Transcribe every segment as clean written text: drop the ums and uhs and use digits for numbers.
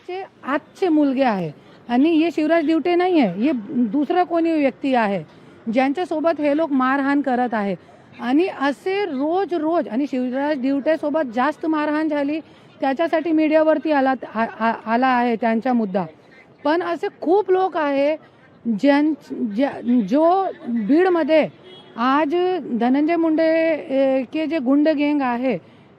चे आजचे मुलगे आहे आणि हे शिवराज दिवटे नाही आहे, हे दुसरा कोणी व्यक्ती आहे ज्यांच्यासोबत हे लोक मारहाण करत आहे. आणि असे रोज रोज आणि शिवराज दिवटे सोबत जास्त मारहाण झाली त्याच्यासाठी मीडियावरती आला आहे त्यांचा मुद्दा. पण असे खूप लोक आहे जो बीडमध्ये आज धनंजय मुंडे के जे गुंड गँग आहे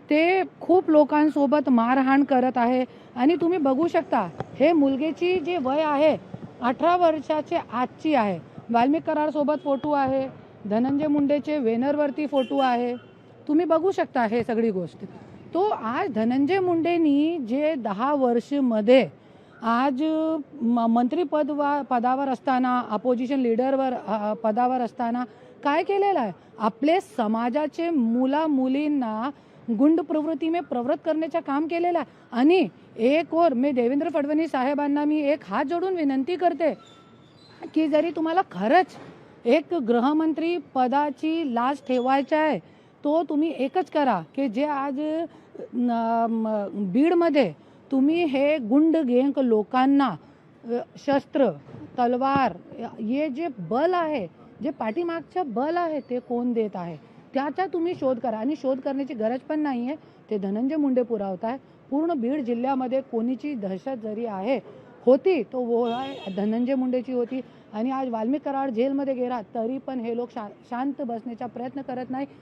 ते खूप लोकांसोबत मारहाण करत आहे. आणि तुम्ही बघू शकता हे मुलगेची जे वय आहे 18 वर्षाचे आजची आहे. वाल्मिक कराडसोबत फोटो आहे, धनंजय मुंडेचे वेनरवरती फोटो आहे, तुम्ही बघू शकता हे सगळी गोष्ट. तो आज धनंजय मुंडेनी जे 10 वर्षमध्ये आज पदावर असताना अपोजिशन लीडरवर पदावर असताना काय केलेलं आहे, आपले समाजाचे मुला मुलींना गुंड प्रवृत्ती में प्रवृत्त करण्याचं काम केलेलं आहे. आणि एक और मी देवेंद्र फडणवीस साहेबांना मी एक हात जोडून विनंती करते की जरी तुम्हाला खरंच एक गृहमंत्री पदाची लाज ठेवायची आहे तो तुम्ही एकच करा की जे आज बीडमध्ये तुम्ही हे गुंड गँग लोकांना शस्त्र तलवार हे जे बल आहे, जे पाठीमागचं बल आहे ते कोण देत आहे त्याचा तुम्ही शोध करा. आणि शोध करण्याची गरज पण नाही आहे, ते धनंजय मुंडे पुरावत आहे. पूर्ण बीड जिल्ह्यामध्ये कोणीची दहशत जरी होती तो वो धनंजय मुंडेची होती. आणि आज वाल्मिक कराड जेलमध्ये गेला तरी पण हे लोक शांत बसण्याचा प्रयत्न करत नाही.